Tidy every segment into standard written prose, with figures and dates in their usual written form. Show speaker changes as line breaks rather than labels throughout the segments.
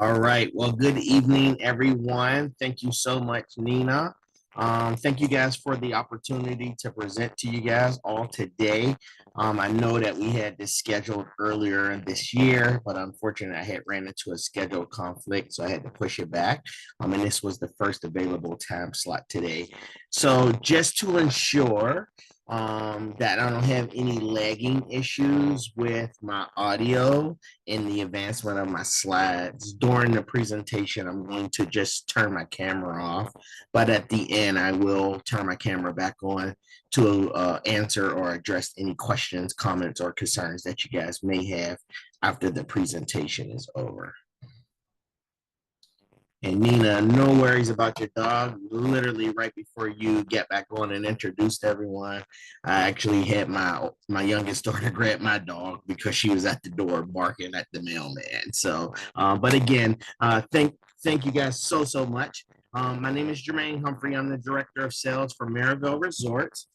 All right. Well, good evening, everyone. Thank you so much, Nina. Thank you guys for the opportunity to present to you guys all today. I know that we had this scheduled earlier this year, but unfortunately, I had ran into a schedule conflict, so I had to push it back. And this was the first available time slot today. So, just to ensure that I don't have any lagging issues with my audio in the advancement of my slides during the presentation, I'm going to just turn my camera off, but at the end I will turn my camera back on to answer or address any questions, comments, or concerns that you guys may have after the presentation is over. And Nina, no worries about your dog. Literally right before you get back on and introduced everyone, I actually had my youngest daughter grab my dog because she was at the door barking at the mailman. So, but again, thank you guys so much. My name is Jermaine Humphrey. I'm the director of sales for Marival Resorts.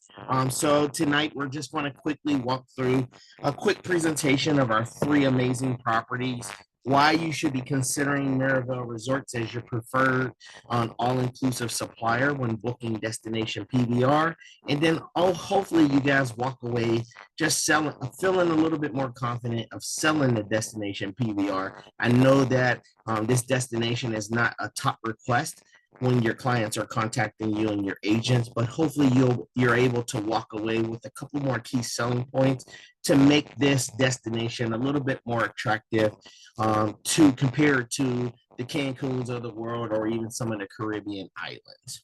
So tonight we're just going to quickly walk through a quick presentation of our three amazing properties, why you should be considering Marival Resorts as your preferred all-inclusive supplier when booking destination PBR. And then hopefully you guys walk away just feeling a little bit more confident of selling the destination PBR. I know that this destination is not a top request when your clients are contacting you and your agents, but hopefully you're able to walk away with a couple more key selling points to make this destination a little bit more attractive to compare to the Cancuns of the world or even some of the Caribbean islands.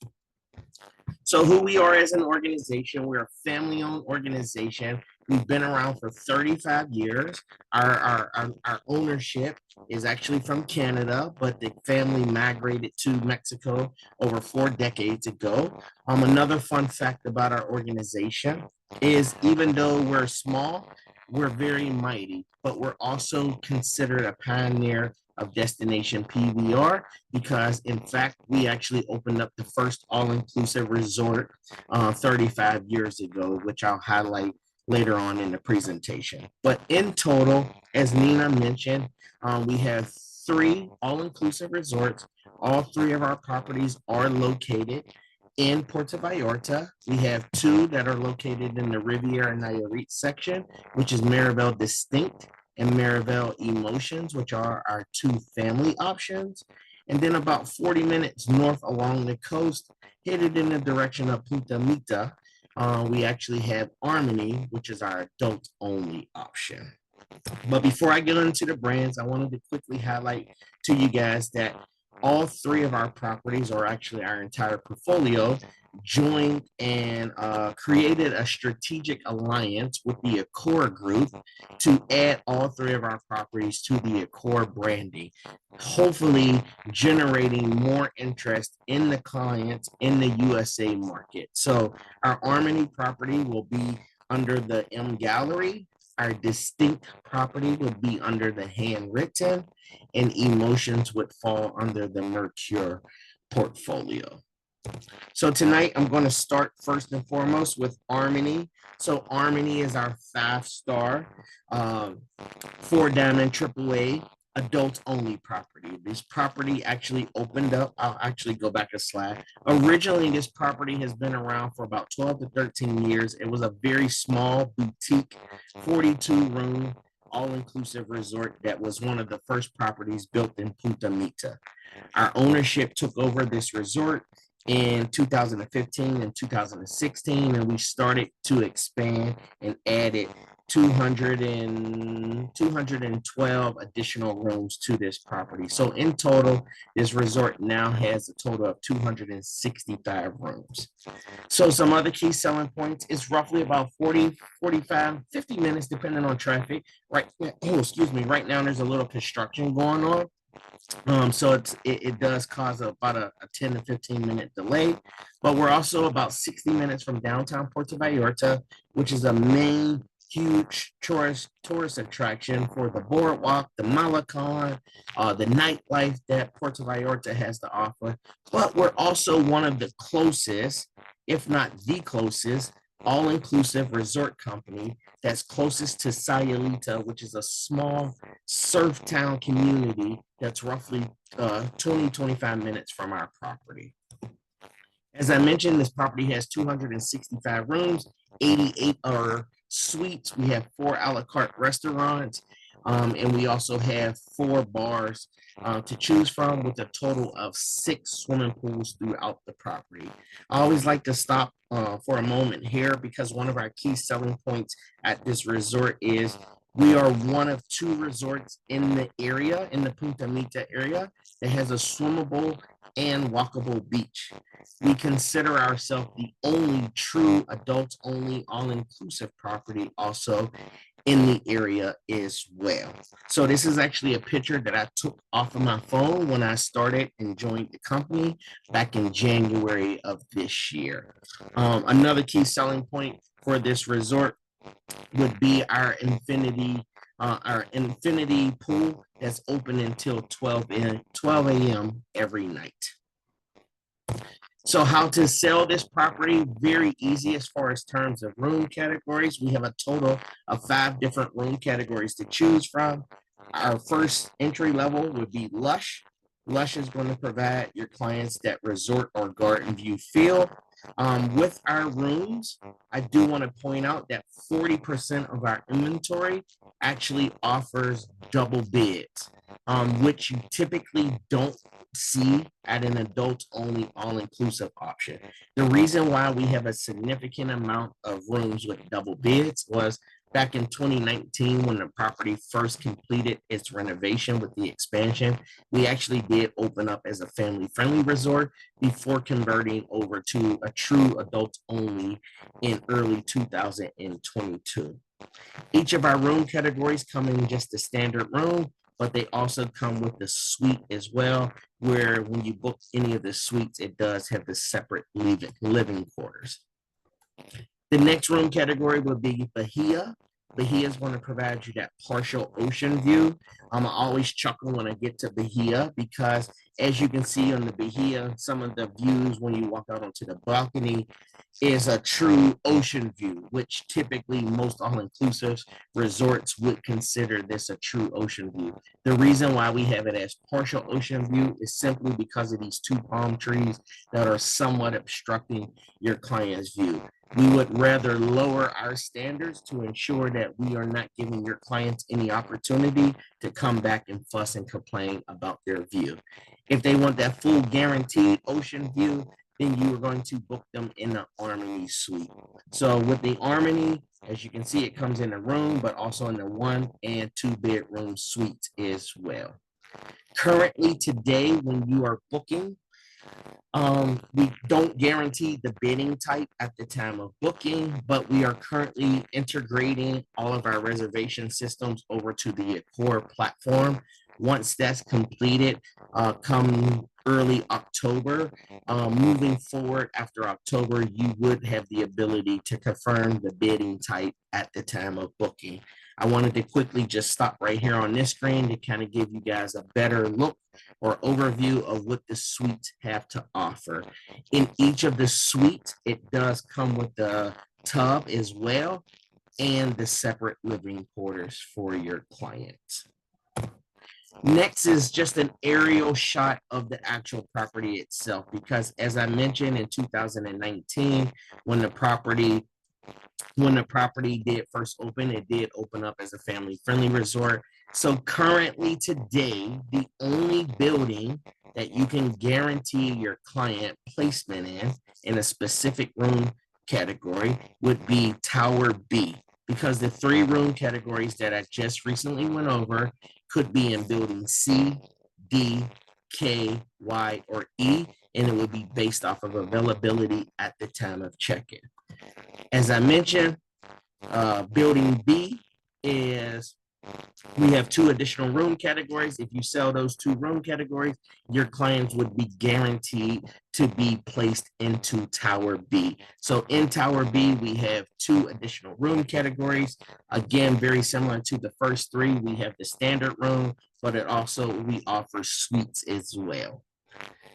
So who we are as an organization, we're a family-owned organization. We've been around for 35 years. Our ownership is actually from Canada, but the family migrated to Mexico over 4 decades ago. Another fun fact about our organization is even though we're small, we're very mighty, but we're also considered a pioneer of destination PBR because, in fact, we actually opened up the first all-inclusive resort 35 years ago, which I'll highlight later on in the presentation. But in total, as Nina mentioned, we have 3 all-inclusive resorts. All 3 of our properties are located in Puerto Vallarta. We have 2 that are located in the Riviera Nayarit section, which is Marival Distinct and Marival Emotions, which are our 2 family options. And then about 40 minutes north along the coast, headed in the direction of Punta Mita, we actually have Armony, which is our adult-only option. But before I get into the brands, I wanted to quickly highlight to you guys that all 3 of our properties, or actually our entire portfolio, joined and created a strategic alliance with the Accor Group to add all 3 of our properties to the Accor branding, hopefully generating more interest in the clients in the USA market. So our Armony property will be under the M Gallery. Our Distinct property would be under the Handwritten, and Emotions would fall under the Mercure portfolio. So tonight I'm going to start first and foremost with Armony. So Armony is our 5-star, 4-diamond AAA adult-only property. This property actually opened up. I'll actually go back a slide. Originally, this property has been around for about 12 to 13 years. It was a very small boutique, 42-room, all-inclusive resort that was one of the first properties built in Punta Mita. Our ownership took over this resort in 2015 and 2016, and we started to expand and added 212 additional rooms to this property. So in total, this resort now has a total of 265 rooms. So some other key selling points is roughly about 40, 45, 50 minutes, depending on traffic. Right now there's a little construction going on. So it does cause about a 10 to 15 minute delay, but we're also about 60 minutes from downtown Puerto Vallarta, which is a main huge tourist attraction for the boardwalk, the Malecon, the nightlife that Puerto Vallarta has to offer. But we're also one of the closest, if not the closest, all-inclusive resort company that's closest to Sayulita, which is a small surf town community that's roughly 20-25 minutes from our property. As I mentioned, this property has 265 rooms, 88 are suites. We have 4 a la carte restaurants, and we also have 4 bars to choose from, with a total of 6 swimming pools throughout the property. I always like to stop for a moment here, because one of our key selling points at this resort is we are one of 2 resorts in the area, in the Punta Mita area, that has a swimmable and walkable beach. We consider ourselves the only true adults only all-inclusive property also in the area as well. So this is actually a picture that I took off of my phone when I started and joined the company back in January of this year. Another key selling point for this resort would be our infinity pool that's open until 12 a.m. every night. So how to sell this property? Very easy as far as terms of room categories. We have a total of 5 different room categories to choose from. Our first entry level would be Lush. Lush is going to provide your clients that resort or garden view feel. With our rooms, I do want to point out that 40% of our inventory actually offers double beds, which you typically don't see at an adult only all-inclusive option. The reason why we have a significant amount of rooms with double beds was back in 2019, when the property first completed its renovation with the expansion. We actually did open up as a family-friendly resort before converting over to a true adults only in early 2022. Each of our room categories come in just a standard room, but they also come with the suite as well, where when you book any of the suites, it does have the separate living quarters. The next room category would be Bahia. Bahia is going to provide you that partial ocean view. I always chuckle when I get to Bahia, because as you can see on the Bahia, some of the views when you walk out onto the balcony is a true ocean view, which typically most all-inclusive resorts would consider this a true ocean view. The reason why we have it as partial ocean view is simply because of these 2 palm trees that are somewhat obstructing your client's view. We would rather lower our standards to ensure that we are not giving your clients any opportunity to come back and fuss and complain about their view. If they want that full guaranteed ocean view, then you are going to book them in the Armony suite. So with the Armony, as you can see, it comes in a room, but also in the 1 and 2 bedroom suites as well. Currently today, when you are booking, we don't guarantee the bidding type at the time of booking, but we are currently integrating all of our reservation systems over to the Accor platform. Once that's completed, come early October, moving forward after October, you would have the ability to confirm the bidding type at the time of booking. I wanted to quickly just stop right here on this screen to kind of give you guys a better look or overview of what the suites have to offer. In each of the suites, it does come with the tub as well and the separate living quarters for your clients. Next is just an aerial shot of the actual property itself, because as I mentioned in 2019, when the property did first open, it did open up as a family-friendly resort. So currently today, the only building that you can guarantee your client placement in a specific room category would be Tower B, because the 3 room categories that I just recently went over could be in building C, D, K, Y, or E, and it would be based off of availability at the time of check-in. As I mentioned, building B is, we have 2 additional room categories. If you sell those 2 room categories, your clients would be guaranteed to be placed into Tower B. So in Tower B, we have 2 additional room categories. Again, very similar to the first 3, we have the standard room, but we offer suites as well.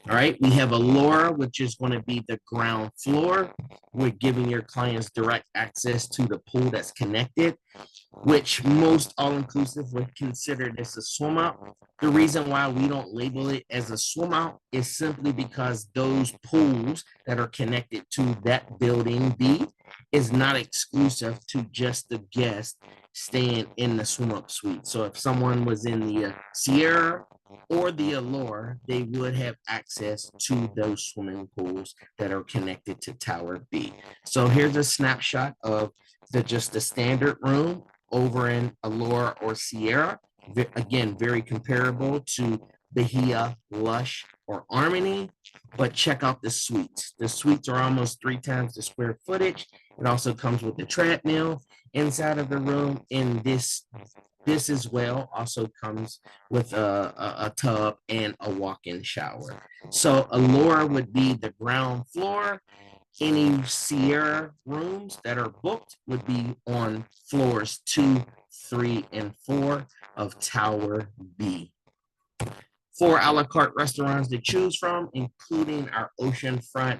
All right, we have Allura, which is going to be the ground floor. We're giving your clients direct access to the pool that's connected, which most all-inclusive would consider this a swim out. The reason why we don't label it as a swim out is simply because those pools that are connected to that building B is not exclusive to just the guest staying in the swim up suite. So if someone was in the Sierra or the Allure, they would have access to those swimming pools that are connected to Tower B. So here's a snapshot of just the standard room over in Allure or Sierra. Again, very comparable to Bahia, Lush, or Armony, but check out the suites. The suites are almost 3 times the square footage. It also comes with the treadmill inside of the room, and this as well also comes with a tub and a walk-in shower. So Allure would be the ground floor. Any Sierra rooms that are booked would be on floors 2, 3, and 4 of Tower B. 4 a la carte restaurants to choose from, including our oceanfront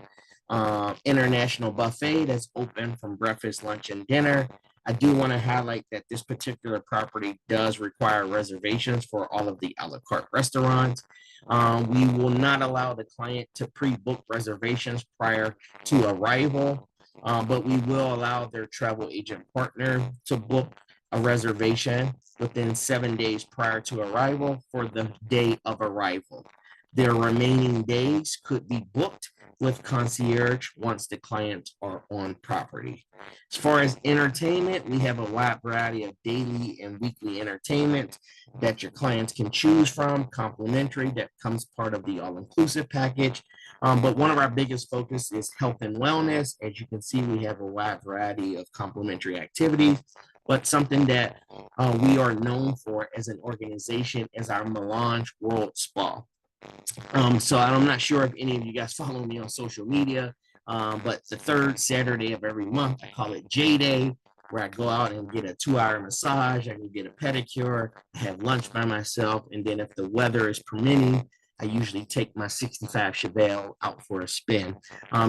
international buffet that's open from breakfast, lunch, and dinner. I do want to highlight that this particular property does require reservations for all of the a la carte restaurants. We will not allow the client to pre-book reservations prior to arrival, but we will allow their travel agent partner to book a reservation within 7 days prior to arrival for the day of arrival. Their remaining days could be booked with concierge once the clients are on property. As far as entertainment, we have a wide variety of daily and weekly entertainment that your clients can choose from, complimentary, that comes part of the all-inclusive package. But one of our biggest focus is health and wellness. As you can see, we have a wide variety of complimentary activities, but something that we are known for as an organization is our Melange World Spa. So I'm not sure if any of you guys follow me on social media, but the third Saturday of every month, I call it J Day, where I go out and get a 2-hour massage. I can get a pedicure, I have lunch by myself, and then if the weather is permitting, I usually take my 65 Chevelle out for a spin.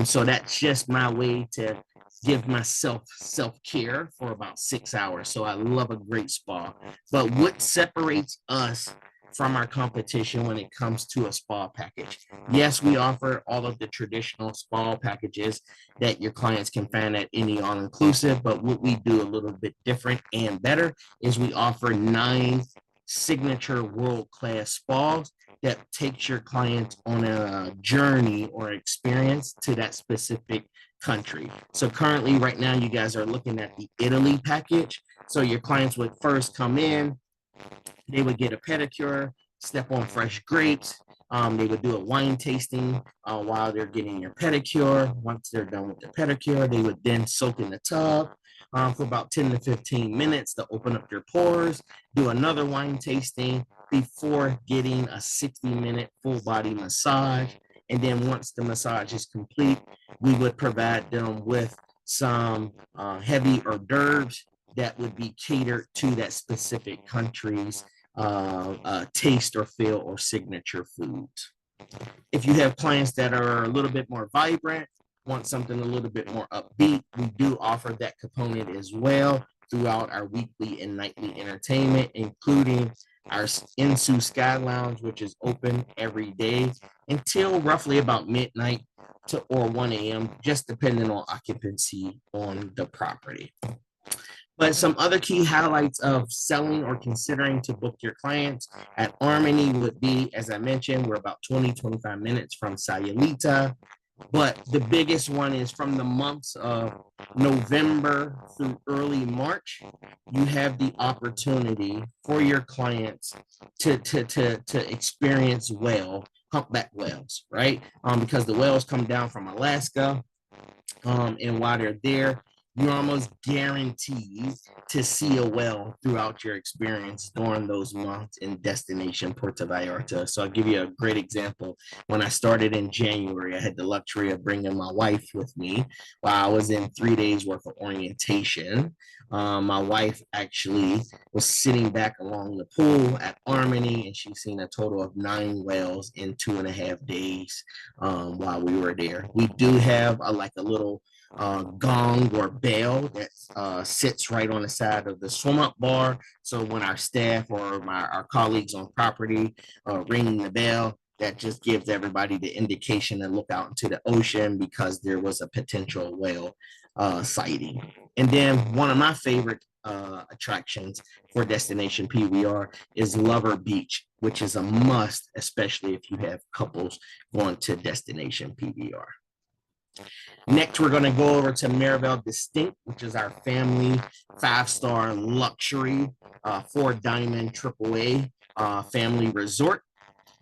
So that's just my way to give myself self-care for about 6 hours. So I love a great spa. But what separates us from our competition when it comes to a spa package? Yes, we offer all of the traditional spa packages that your clients can find at any all-inclusive, but what we do a little bit different and better is we offer 9 signature world-class spas that takes your clients on a journey or experience to that specific country. So currently, right now, you guys are looking at the Italy package. So your clients would first come in, they would get a pedicure, step on fresh grapes. They would do a wine tasting while they're getting your pedicure. Once they're done with the pedicure, they would then soak in the tub for about 10 to 15 minutes to open up your pores, do another wine tasting before getting a 60-minute full body massage. And then once the massage is complete, we would provide them with some heavy hors d'oeuvres that would be catered to that specific country's taste or feel or signature foods. If you have clients that are a little bit more vibrant, want something a little bit more upbeat, we do offer that component as well throughout our weekly and nightly entertainment, including our Insu Sky Lounge, which is open every day until roughly about midnight or 1 a.m., just depending on occupancy on the property. But some other key highlights of selling or considering to book your clients at Armony would be, as I mentioned, we're about 20-25 minutes from Sayulita. But the biggest one is from the months of November through early March, you have the opportunity for your clients to experience humpback whales, right? Because the whales come down from Alaska, and while they're there, you're almost guaranteed to see a whale throughout your experience during those months in destination Puerto Vallarta. So I'll give you a great example. When I started in January, I had the luxury of bringing my wife with me while I was in 3 days worth of orientation. My wife actually was sitting back along the pool at Armony, and she's seen a total of 9 whales in 2.5 days while we were there. We do have like a little gong or bell that sits right on the side of the swim up bar. So when our staff or our colleagues on property ring the bell, that just gives everybody the indication to look out into the ocean because there was a potential whale sighting. And then one of my favorite attractions for Destination PVR is Lover Beach, which is a must, especially if you have couples going to Destination PVR. Next, we're going to go over to Marival Distinct, which is our family 5-star luxury 4-diamond AAA family resort.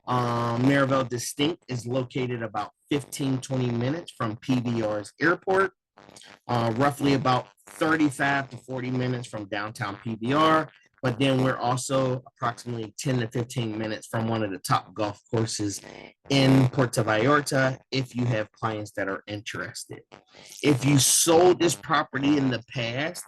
Marival Distinct is located about 15-20 minutes from PVR's airport, roughly about 35 to 40 minutes from downtown PVR. But then we're also approximately 10 to 15 minutes from one of the top golf courses in Puerto Vallarta if you have clients that are interested. If you sold this property in the past,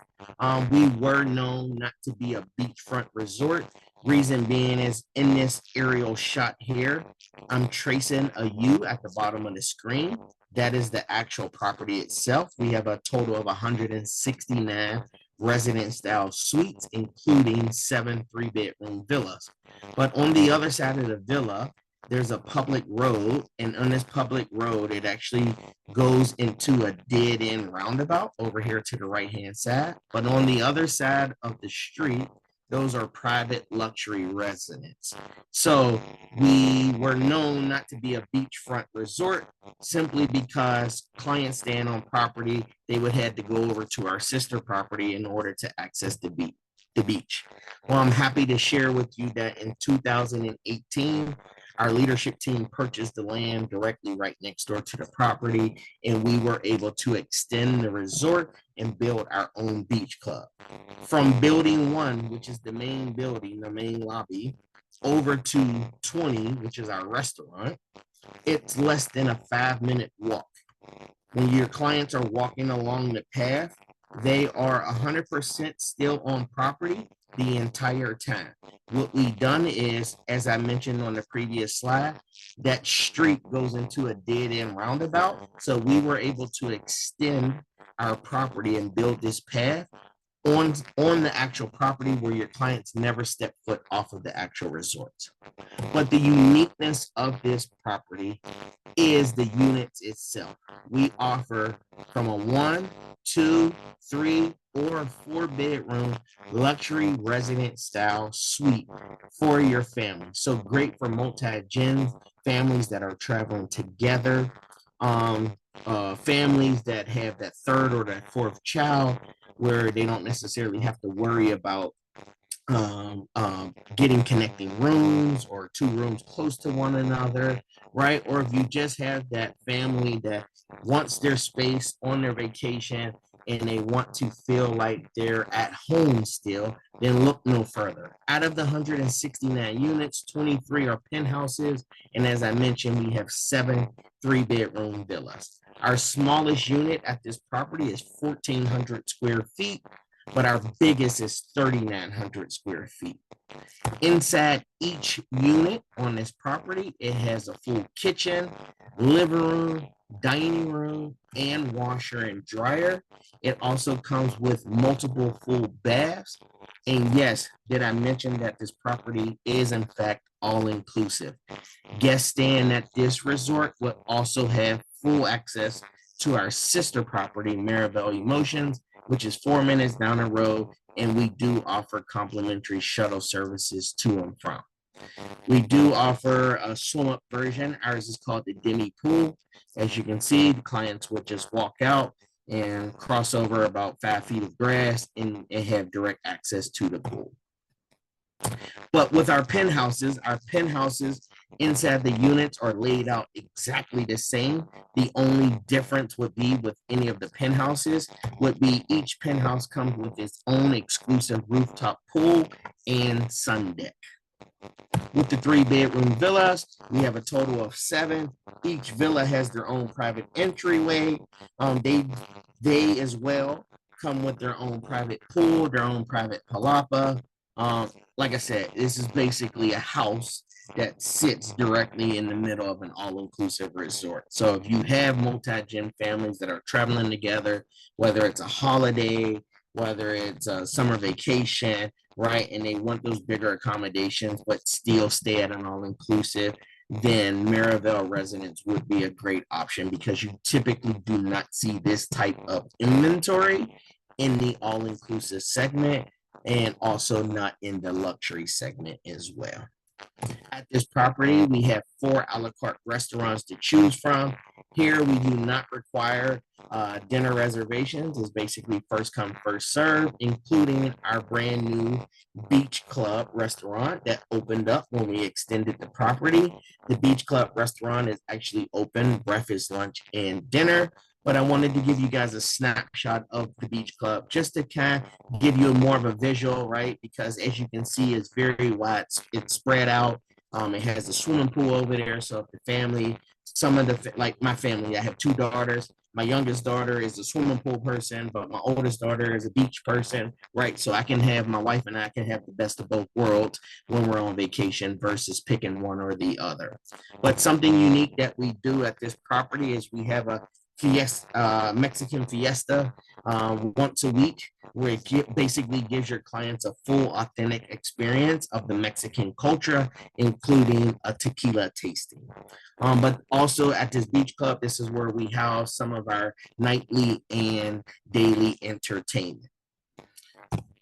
we were known not to be a beachfront resort. Reason being is in this aerial shot here, I'm tracing a U at the bottom of the screen. That is the actual property itself. We have a total of 169 residence-style suites, including 7 3-bedroom villas. But on the other side of the villa, there's a public road, and on this public road, it actually goes into a dead-end roundabout over here to the right-hand side. But on the other side of the street, those are private luxury residences. So we were known not to be a beachfront resort simply because clients staying on property, they would have to go over to our sister property in order to access the beach. Well, I'm happy to share with you that in 2018, our leadership team purchased the land directly right next door to the property, and we were able to extend the resort and build our own beach club. From building 1, which is the main building, the main lobby, over to 20, which is our restaurant, it's less than a 5-minute walk. When your clients are walking along the path, they are 100% still on property the entire time. What we've done is, as I mentioned on the previous slide, that street goes into a dead-end roundabout. So we were able to extend our property and build this path on the actual property where your clients never step foot off of the actual resort. But the uniqueness of this property is the units itself. We offer from a 1, 2, 3, or 4-bedroom luxury resident style suite for your family. So great for multi-gen families that are traveling together, families that have that 3rd or that 4th child where they don't necessarily have to worry about getting connecting rooms or 2 rooms close to one another, right? Or if you just have that family that wants their space on their vacation and they want to feel like they're at home still, then look no further. Out of the 169 units, 23 are penthouses, and as I mentioned, we have 7 3-bedroom villas. Our smallest unit at this property is 1,400 square feet, but our biggest is 3,900 square feet. Inside each unit on this property, it has a full kitchen, living room, dining room, and washer and dryer. It also comes with multiple full baths. And yes, did I mention that this property is in fact all-inclusive? Guests staying at this resort will also have full access to our sister property, Marival Emotions, which is 4 minutes down the road, and we do offer complimentary shuttle services to and from. We do offer a swim-up version. Ours is called the Demi Pool. As you can see, the clients would just walk out and cross over about 5 feet of grass and have direct access to the pool. But with our penthouses Inside, the units are laid out exactly the same. The only difference would be with any of the penthouses would be each penthouse comes with its own exclusive rooftop pool and sun deck. With the 3-bedroom villas, we have a total of 7. Each villa has their own private entryway. They as well come with their own private pool, their own private palapa. Like I said, this is basically a house that sits directly in the middle of an all-inclusive resort. So if you have multi-gen families that are traveling together, whether it's a holiday, whether it's a summer vacation, right, and they want those bigger accommodations, but still stay at an all-inclusive, then Marival Residence would be a great option because you typically do not see this type of inventory in the all-inclusive segment and also not in the luxury segment as well. At this property, we have 4 a la carte restaurants to choose from. Here, we do not require dinner reservations. It's basically first come, first serve, including our brand new Beach Club restaurant that opened up when we extended the property. The Beach Club restaurant is actually open breakfast, lunch, and dinner. But I wanted to give you guys a snapshot of the Beach Club just to kind of give you more of a visual, right? Because as you can see, it's very wide. It's spread out. It has a swimming pool over there. So if the family, some of the, like my family, I have 2 daughters. My youngest daughter is a swimming pool person, but my oldest daughter is a beach person, right? So I can have, my wife and I can have the best of both worlds when we're on vacation versus picking one or the other. But something unique that we do at this property is we have a Mexican fiesta once a week, where it basically gives your clients a full, authentic experience of the Mexican culture, including a tequila tasting. But also at this beach club, this is where we house some of our nightly and daily entertainment.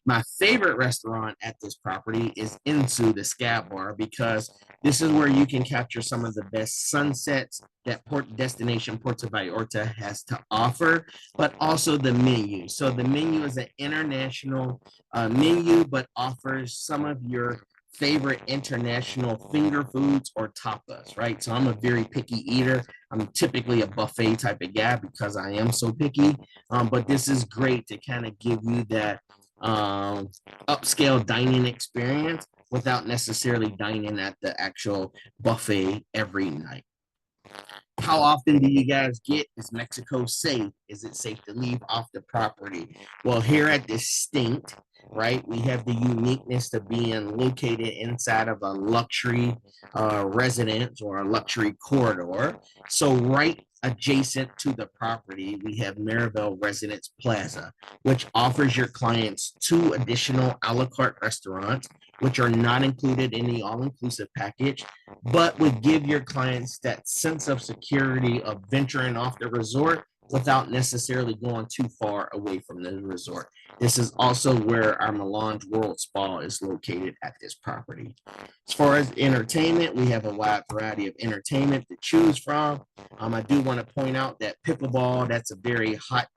My favorite restaurant at this property is Into the Scab Bar because this is where you can capture some of the best sunsets that destination Puerto Vallarta has to offer, but also the menu. So the menu is an international menu, but offers some of your favorite international finger foods or tapas, right? So I'm a very picky eater. I'm typically a buffet type of guy because I am so picky. But this is great to kind of give you that upscale dining experience without necessarily dining at the actual buffet every night. How often do you guys get, is Mexico safe? Is it safe to leave off the property? Well, here at Distinct, right, we have the uniqueness of being located inside of a luxury residence or a luxury corridor. So right adjacent to the property, we have Marival Residence Plaza, which offers your clients 2 additional a la carte restaurants, which are not included in the all-inclusive package, but would give your clients that sense of security of venturing off the resort without necessarily going too far away from the resort. This is also where our Melange World Spa is located at this property. As far as entertainment, we have a wide variety of entertainment to choose from. I do want to point out that pickleball, that's a very hot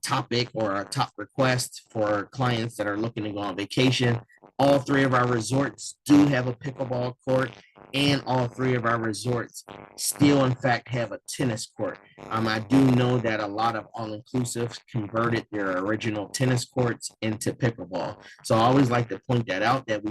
topic or a top request for clients that are looking to go on vacation. All 3 of our resorts do have a pickleball court, and all 3 of our resorts still, in fact, have a tennis court. I do know that a lot of all-inclusives converted their original tennis courts into pickleball. So I always like to point that out, that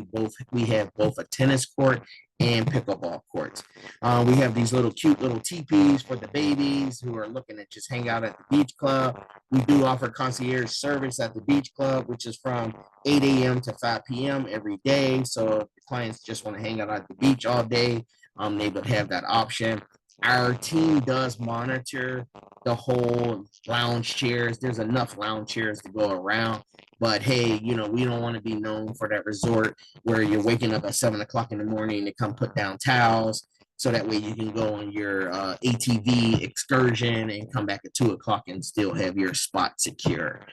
we have both a tennis court and pickleball courts. We have these cute little teepees for the babies who are looking to just hang out at the beach club. We do offer concierge service at the beach club, which is from 8 a.m. to 5 p.m. every day. So if the clients just want to hang out at the beach all day, they would have that option. Our team does monitor the whole lounge chairs. There's enough lounge chairs to go around. But hey, we don't want to be known for that resort where you're waking up at 7 o'clock in the morning to come put down towels. so that way you can go on your ATV excursion and come back at 2 o'clock and still have your spot secure.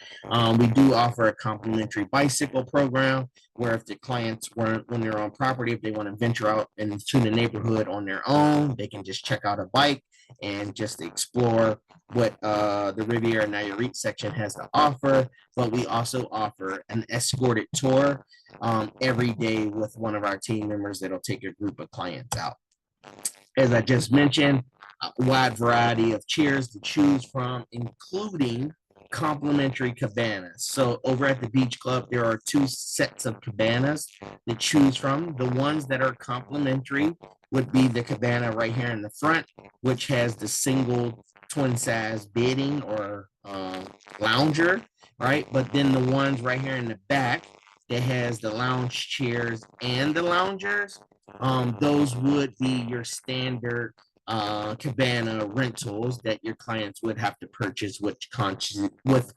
We do offer a complimentary bicycle program where if the clients when they're on property, if they want to venture out into the neighborhood on their own, they can just check out a bike and just explore what the Riviera Nayarit section has to offer. But we also offer an escorted tour every day with one of our team members that'll take a group of clients out. As I just mentioned, a wide variety of chairs to choose from, including complimentary cabanas. So over at the beach club, there are 2 sets of cabanas to choose from. The ones that are complimentary would be the cabana right here in the front, which has the single twin size bedding or lounger, right? But then the ones right here in the back that has the lounge chairs and the loungers, those would be your standard cabana rentals that your clients would have to purchase with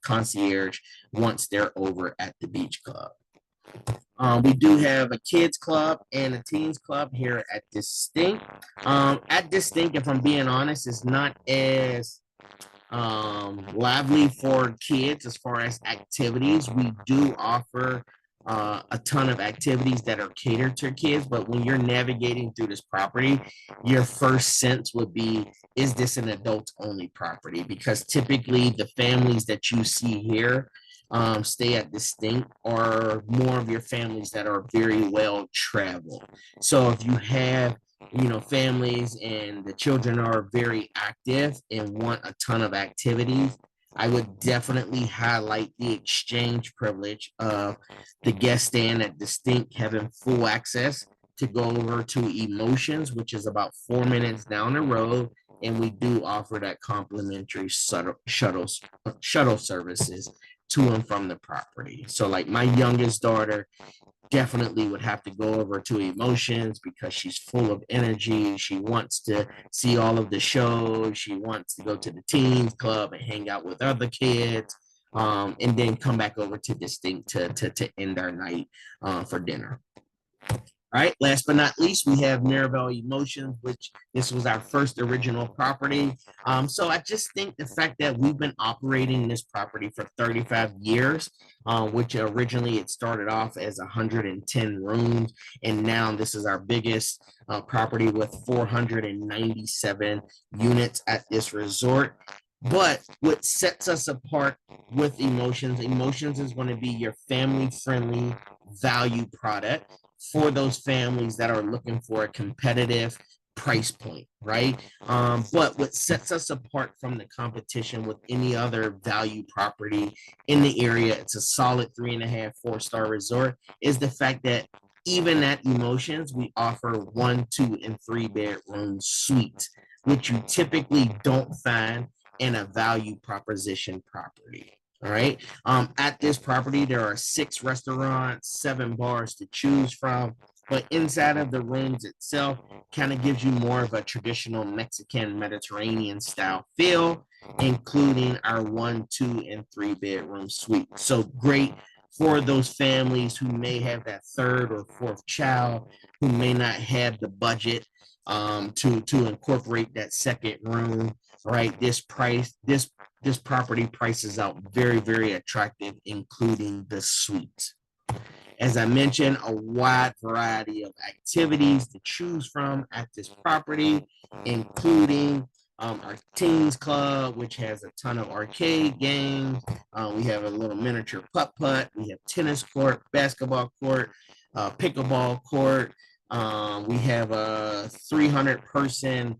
concierge once they're over at the beach club. We do have a kids club and a teens club here at Distinct. At Distinct, if I'm being honest, it's not as lively for kids as far as activities. We do offer a ton of activities that are catered to kids, but when you're navigating through this property, your first sense would be, is this an adult only property? Because typically the families that you see here stay at Distinct are more of your families that are very well traveled. So if you have families and the children are very active and want a ton of activities, I would definitely highlight the exchange privilege of the guest staying at Distinct having full access to go over to Emotions, which is about 4 minutes down the road. And we do offer that complimentary shuttle services to and from the property. So like my youngest daughter definitely would have to go over to Emotions because she's full of energy. She wants to see all of the shows. She wants to go to the teens club and hang out with other kids, and then come back over to Distinct to end our night for dinner. All right, last but not least, we have Marival Emotions, which this was our first original property. So I just think the fact that we've been operating this property for 35 years, which originally it started off as 110 rooms, and now this is our biggest property with 497 units at this resort. But what sets us apart with Emotions is going to be your family-friendly value product for those families that are looking for a competitive price point, right? But what sets us apart from the competition with any other value property in the area, it's a solid 3.5, 4-star resort, is the fact that even at Emotions, we offer 1, 2, and 3 bedroom suites, which you typically don't find in a value proposition property. All right. At this property, there are 6 restaurants, 7 bars to choose from, but inside of the rooms itself kind of gives you more of a traditional Mexican Mediterranean style feel, including our 1, 2, and 3 bedroom suite. So great for those families who may have that 3rd or 4th child, who may not have the budget to incorporate that 2nd room. Right. This property prices out very, very attractive, including the suite. As I mentioned, a wide variety of activities to choose from at this property, including our teens club, which has a ton of arcade games. We have a little miniature putt-putt. We have tennis court, basketball court, pickleball court. We have a 300-person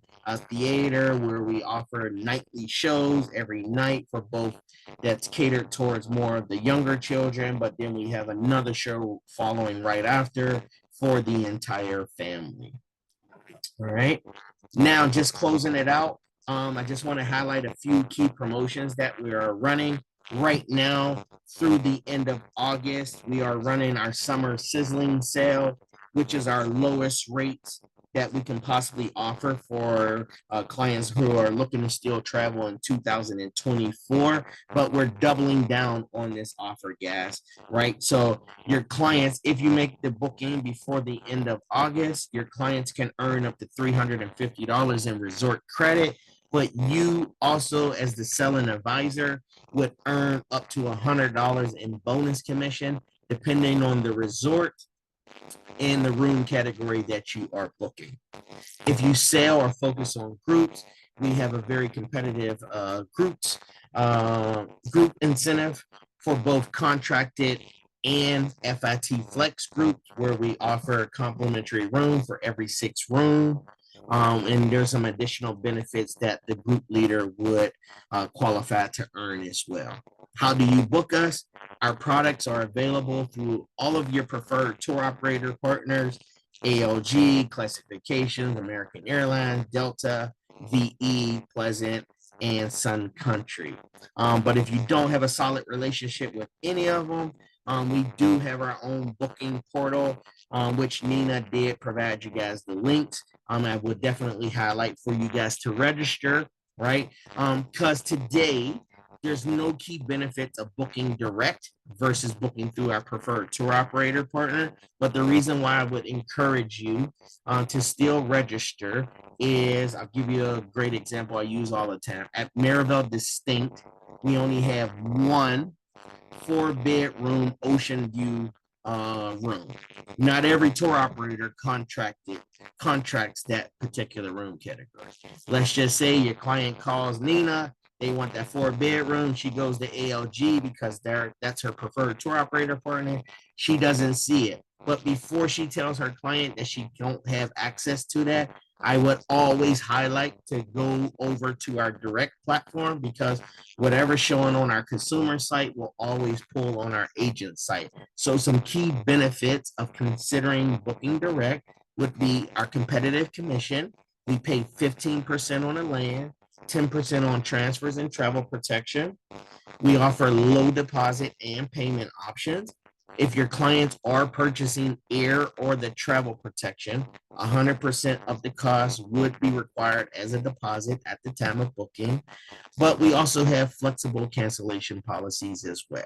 theater where we offer nightly shows every night for both that's catered towards more of the younger children, but then we have another show following right after for the entire family. All right. Now, just closing it out, I just want to highlight a few key promotions that we are running right now through the end of August. We are running our summer sizzling sale, which is our lowest rates that we can possibly offer for clients who are looking to still travel in 2024, but we're doubling down on this offer, guys, right? So your clients, if you make the booking before the end of August, your clients can earn up to $350 in resort credit, but you also, as the selling advisor, would earn up to $100 in bonus commission, depending on the resort and the room category that you are booking. If you sell or focus on groups, we have a very competitive group incentive for both contracted and FIT flex groups, where we offer a complimentary room for every 6 room. And there's some additional benefits that the group leader would qualify to earn as well. How do you book us? Our products are available through all of your preferred tour operator partners: ALG, Classifications, American Airlines, Delta, VE, Pleasant, and Sun Country. But if you don't have a solid relationship with any of them, we do have our own booking portal, which Nina did provide you guys the links. I would definitely highlight for you guys to register, right? Because today, there's no key benefits of booking direct versus booking through our preferred tour operator partner. But the reason why I would encourage you to still register is, I'll give you a great example I use all the time. At Marival Distinct, we only have one 4-bedroom ocean view room. Not every tour operator contracts that particular room category. Let's just say your client calls Nina, they want that 4-bedroom. She goes to ALG because that's her preferred tour operator partner. She doesn't see it. But before she tells her client that she don't have access to that, I would always highlight to go over to our direct platform, because whatever's showing on our consumer site will always pull on our agent site. So some key benefits of considering booking direct would be our competitive commission. We pay 15% on the land, 10% on transfers and travel protection. We offer low deposit and payment options. If your clients are purchasing air or the travel protection, 100% of the cost would be required as a deposit at the time of booking. But we also have flexible cancellation policies as well.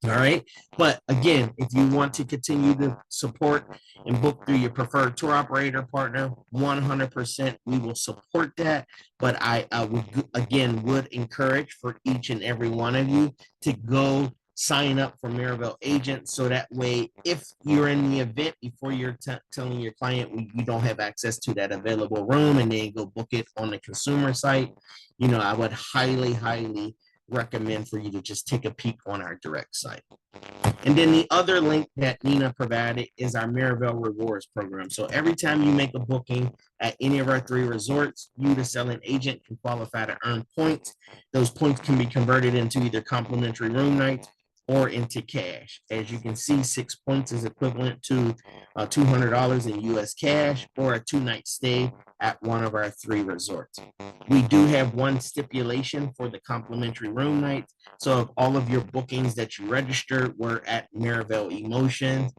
All right. But again, if you want to continue to support and book through your preferred tour operator partner, 100% we will support that. But I would encourage for each and every one of you to go sign up for Marival Agent, so that way, if you're in the event before you're telling your client you don't have access to that available room, and then go book it on the consumer site, I would highly recommend for you to just take a peek on our direct site. And then the other link that Nina provided is our Marival Rewards program. So every time you make a booking at any of our 3 resorts, you, the selling agent, can qualify to earn points. Those points can be converted into either complimentary room nights or into cash. As you can see, 6 points is equivalent to $200 in US cash, or a 2-night stay at one of our 3 resorts. We do have one stipulation for the complimentary room nights. So if all of your bookings that you registered were at Marival Emotions,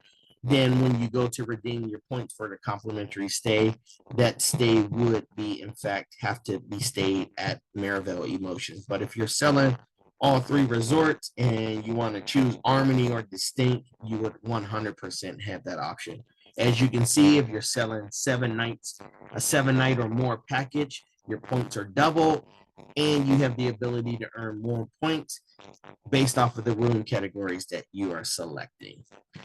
then when you go to redeem your points for the complimentary stay, that stay would be, in fact, have to be stayed at Marival Emotions. But if you're selling all 3 resorts and you want to choose Armony or Distinct, you would 100% have that option. As you can see, if you're selling 7 nights, a 7-night or more package, your points are doubled, and you have the ability to earn more points based off of the room categories that you are selecting.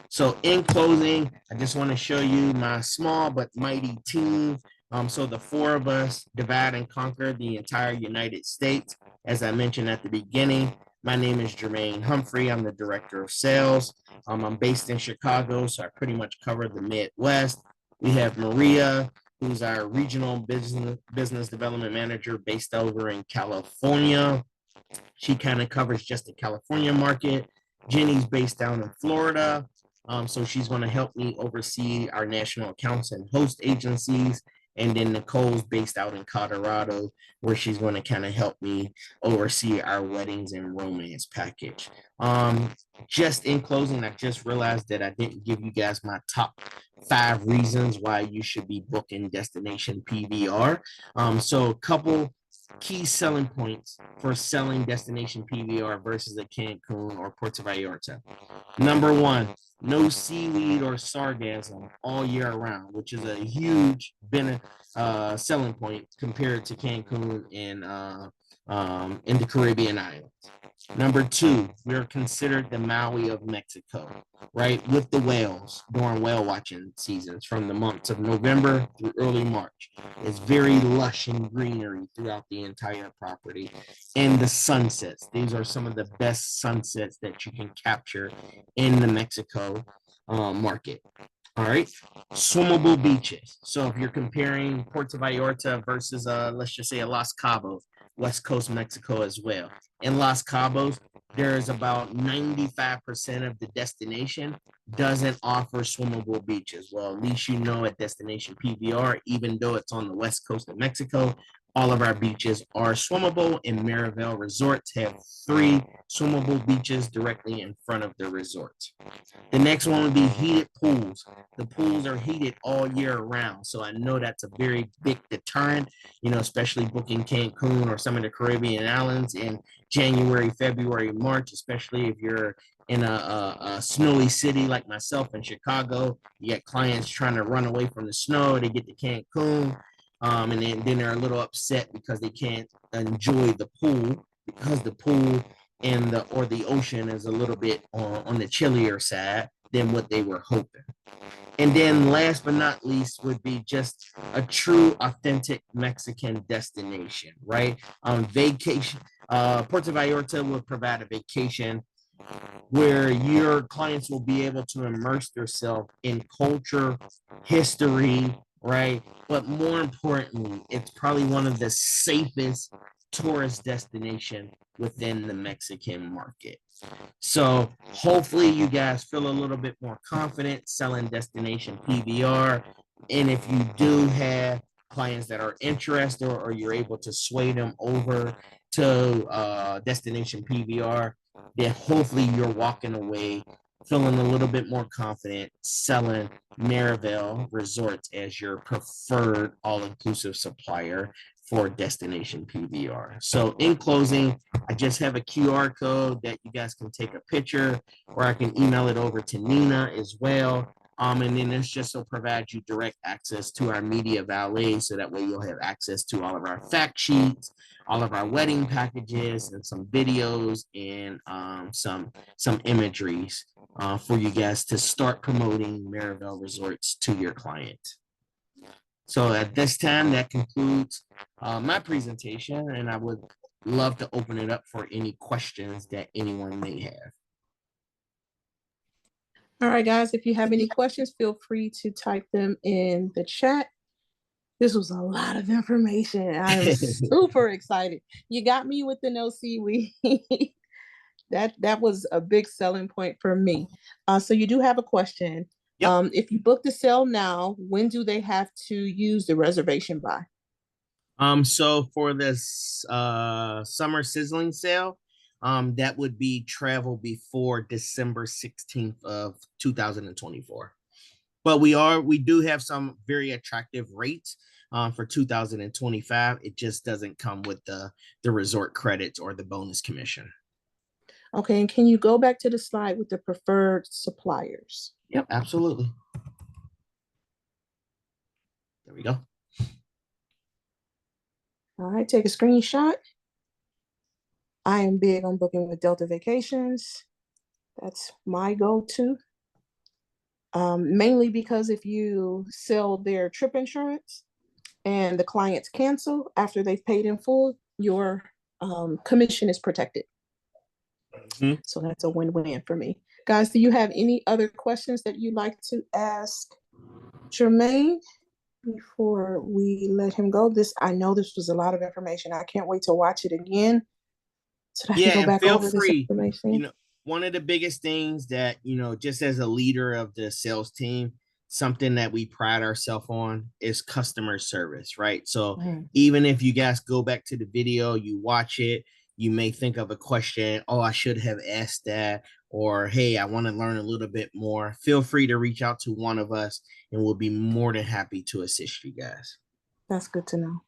So in closing, I just want to show you my small but mighty team. So the 4 of us divide and conquer the entire United States. As I mentioned at the beginning, my name is Jermaine Humphrey. I'm the director of sales. I'm based in Chicago, so I pretty much cover the Midwest. We have Maria, who's our regional business development manager based over in California. She kind of covers just the California market. Jenny's based down in Florida. So she's going to help me oversee our national accounts and host agencies. And then Nicole's based out in Colorado, where she's going to kind of help me oversee our weddings and romance package. Just in closing, I just realized that I didn't give you guys my top 5 reasons why you should be booking Destination PVR. So a couple key selling points for selling Destination PVR versus a Cancun or Puerto Vallarta. Number one, no seaweed or sargassum all year round, which is a huge selling point compared to Cancun and in the Caribbean islands. Number two, we're considered the Maui of Mexico, right? With the whales during whale watching seasons from the months of November through early March. It's very lush and greenery throughout the entire property. And the sunsets, these are some of the best sunsets that you can capture in the Mexico market. All right, swimmable beaches. So if you're comparing Puerto Vallarta versus, let's just say, a Los Cabos, West Coast Mexico as well. In Los Cabos, there's about 95% of the destination doesn't offer swimmable beaches. Well, at least you know at Destination PVR, even though it's on the West Coast of Mexico, all of our beaches are swimmable, and Marival Resorts have 3 swimmable beaches directly in front of the resort. The next one would be heated pools. The pools are heated all year round. So I know that's a very big deterrent, especially booking Cancun or some of the Caribbean islands in January, February, March, especially if you're in a snowy city like myself in Chicago. You get clients trying to run away from the snow. They get to Cancun. And then they're a little upset because they can't enjoy the pool because the pool and the ocean is a little bit on the chillier side than what they were hoping. And then last but not least would be just a true authentic Mexican destination, right? Vacation. Puerto Vallarta will provide a vacation where your clients will be able to immerse themselves in culture, history, right? But more importantly, it's probably one of the safest tourist destination within the Mexican market. So hopefully you guys feel a little bit more confident selling Destination PVR. And if you do have clients that are interested, or you're able to sway them over to Destination PVR, then hopefully you're walking away feeling a little bit more confident selling Marival Resorts as your preferred all-inclusive supplier for Destination PVR. So in closing, I just have a QR code that you guys can take a picture, or I can email it over to Nina as well. And then it's just to provide you direct access to our media valet, so that way you'll have access to all of our fact sheets, all of our wedding packages, and some videos and some imageries for you guys to start promoting Marival Resorts to your client. So at this time, that concludes my presentation, and I would love to open it up for any questions that anyone may have.
All right, guys, if you have any questions, feel free to type them in the chat. This was a lot of information. I am super excited. You got me with the no seaweed. That was a big selling point for me. So you do have a question. Yep. If you book the sale now, when do they have to use the reservation by?
So for this summer sizzling sale, that would be travel before December 16th of 2024. But we do have some very attractive rates for 2025. It just doesn't come with the resort credits or the bonus commission.
Okay, and can you go back to the slide with the preferred suppliers?
Yep, absolutely. There we go.
All right, take a screenshot. I am big on booking with Delta Vacations. That's my go-to. Mainly because if you sell their trip insurance and the clients cancel after they've paid in full, your commission is protected. Mm-hmm. So that's a win-win for me. Guys, do you have any other questions that you'd like to ask Jermaine before we let him go? I know this was a lot of information. I can't wait to watch it again so that I can go back over this information.
One of the biggest things that, just as a leader of the sales team, something that we pride ourselves on is customer service, right? So
Mm-hmm.
even if you guys go back to the video, you watch it, you may think of a question, oh, I should have asked that, or hey, I want to learn a little bit more. Feel free to reach out to one of us and we'll be more than happy to assist you guys.
That's good to know.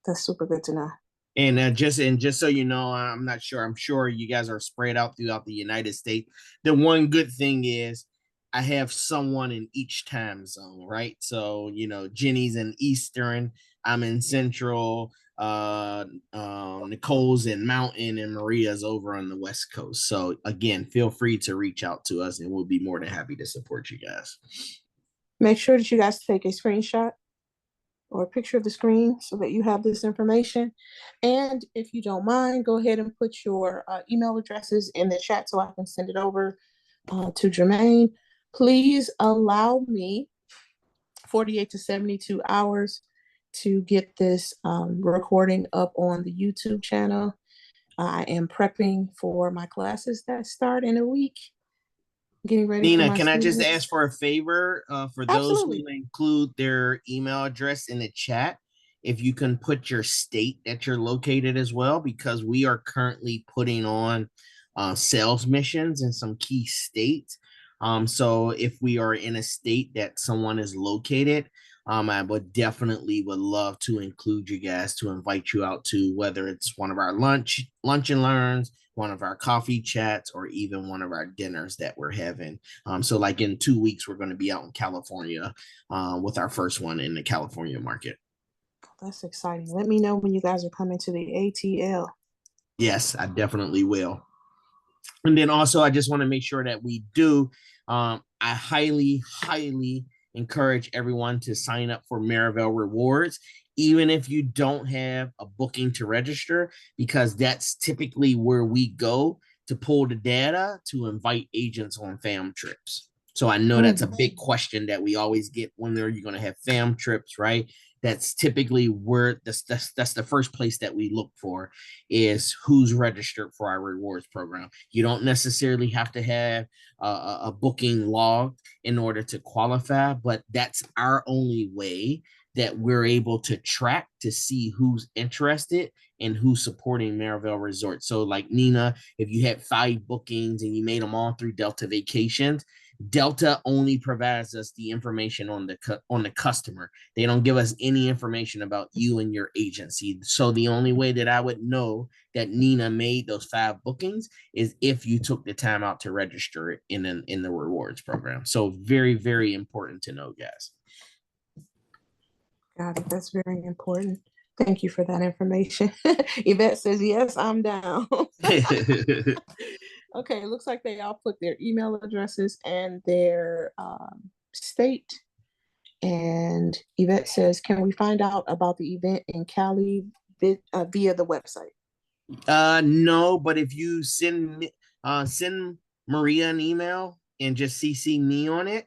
That's super good to know.
And just so you know, I'm not sure. I'm sure you guys are spread out throughout the United States. The one good thing is I have someone in each time zone, right? So Jenny's in Eastern, I'm in Central, Nicole's in Mountain, and Maria's over on the West Coast. So again, feel free to reach out to us, and we'll be more than happy to support you guys.
Make sure that you guys take a screenshot or a picture of the screen so that you have this information. And if you don't mind, go ahead and put your email addresses in the chat so I can send it over to Jermaine. Please allow me 48 to 72 hours to get this recording up on the YouTube channel. I am prepping for my classes that start in a week. Getting ready for
Nina,
my
can I just
students.
ask for a favor for those who
Absolutely.
include their email address in the chat? If you can put your state that you're located as well, because we are currently putting on sales missions in some key states. So if we are in a state that someone is located, I would definitely would love to include you guys to invite you out to whether it's one of our lunch and learns, one of our coffee chats, or even one of our dinners that we're having. So like in 2 weeks, we're going to be out in California with our first one in the California market.
That's exciting. Let me know when you guys are coming to the ATL.
Yes, I definitely will. And then also, I just want to make sure that we do. I highly encourage everyone to sign up for Marival Rewards, even if you don't have a booking to register, because that's typically where we go to pull the data to invite agents on fam trips. So I know that's a big question that we always get when you're going to have fam trips, right? That's typically where that's the first place that we look for is who's registered for our rewards program. You don't necessarily have to have a booking log in order to qualify, but that's our only way that we're able to track to see who's interested and who's supporting Marival Resort. So like Nina, if you had 5 bookings and you made them all through Delta Vacations, Delta only provides us the information on the customer. They don't give us any information about you and your agency. So the only way that I would know that Nina made those 5 bookings is if you took the time out to register it in the rewards program. So very, very important to know, guys.
Got it. That's very important. Thank you for that information. Yvette says, yes, I'm down. Okay, it looks like they all put their email addresses and their state. And Yvette says, can we find out about the event in Cali via the website?
No, but if you send Maria an email and just CC me on it,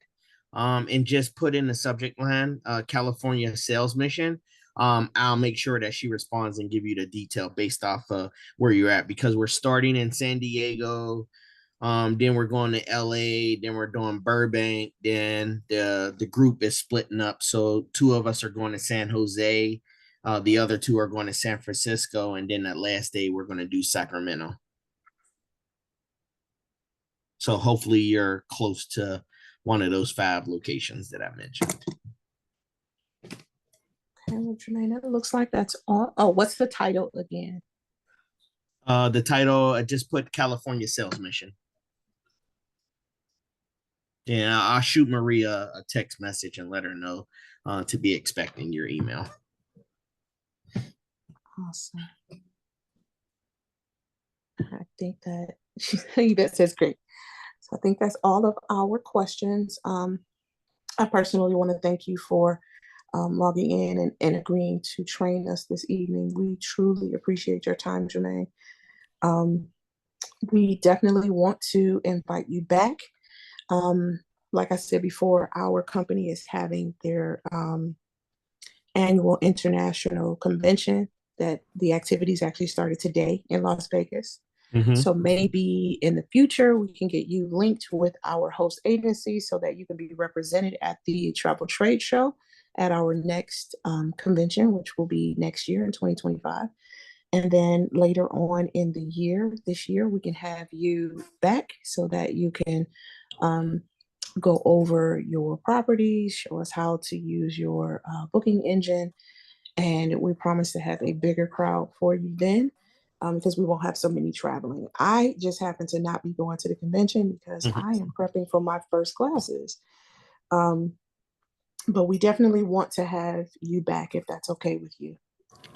and just put in the subject line, California sales mission, I'll make sure that she responds and give you the detail based off of where you're at, because we're starting in San Diego, then we're going to LA, then we're doing Burbank, then the group is splitting up. So 2 of us are going to San Jose, the other 2 are going to San Francisco, and then that last day we're going to do Sacramento. So hopefully you're close to one of those 5 locations that I mentioned.
Okay, well, Jermaine, it looks like that's all. Oh, what's the title again?
The title, I just put California Sales Mission. Yeah, I'll shoot Maria a text message and let her know to be expecting your email.
Awesome. I think that that says great. So I think that's all of our questions. I personally want to thank you for logging in and agreeing to train us this evening. We truly appreciate your time, Jermaine. We definitely want to invite you back. Like I said before, our company is having their annual international convention that the activities actually started today in Las Vegas.
Mm-hmm.
So maybe in the future, we can get you linked with our host agency so that you can be represented at the travel trade show at our next convention, which will be next year in 2025. And then later on in the year, this year, we can have you back so that you can um, go over your properties, show us how to use your booking engine, and we promise to have a bigger crowd for you then, because we won't have so many traveling. I just happen to not be going to the convention because I am prepping for my first classes. Um, but we definitely want to have you back if that's okay with you.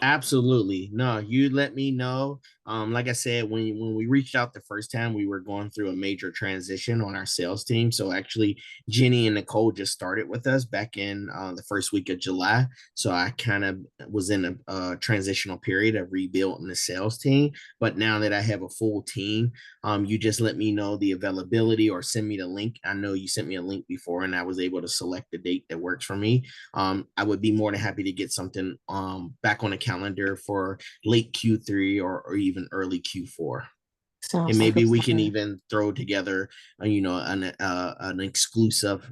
Absolutely. No, you let me know. Like I said, when we reached out the first time, we were going through a major transition on our sales team. So actually, Jenny and Nicole just started with us back in the first week of July. So I kind of was in a transitional period of rebuilding the sales team. But now that I have a full team, you just let me know the availability or send me the link. I know you sent me a link before, and I was able to select the date that works for me. I would be more than happy to get something back on the calendar for late Q3 or even early Q4. And
Sounds like a
maybe we can
plan.
even throw together, an exclusive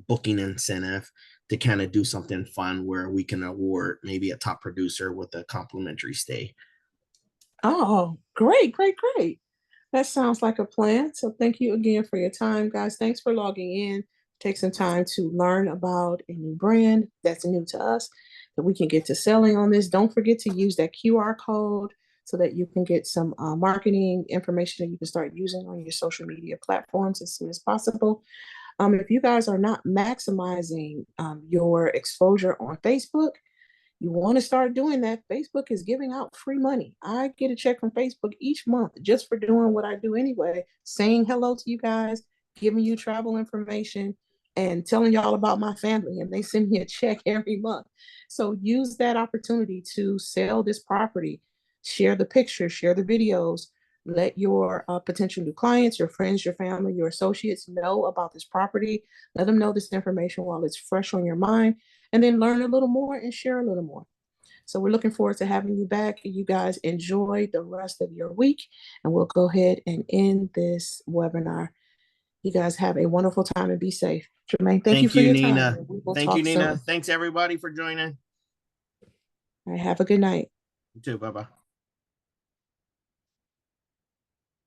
booking incentive to kind of do something fun where we can award maybe a top producer with a complimentary stay.
Oh, great, great, great. That sounds like a plan. So thank you again for your time, guys. Thanks for logging in. Take some time to learn about a new brand that's new to us that we can get to selling on this. Don't forget to use that QR code so that you can get some marketing information that you can start using on your social media platforms as soon as possible. If you guys are not maximizing your exposure on Facebook, you want to start doing that. Facebook is giving out free money. I get a check from Facebook each month just for doing what I do anyway, saying hello to you guys, giving you travel information, and telling y'all about my family. And they send me a check every month. So use that opportunity to sell this property, share the pictures, share the videos. Let your potential new clients, your friends, your family, your associates know about this property. Let them know this information while it's fresh on your mind, and then learn a little more and share a little more. So we're looking forward to having you back. You guys enjoy the rest of your week, and we'll go ahead and end this webinar. You guys have a wonderful time and be safe. Jermaine, thank you
Thank
for
you,
your time.
Nina.
We will
Thank you,
talk
Nina.
soon.
Thanks everybody for joining.
All right, have a good night.
You too. Bye bye.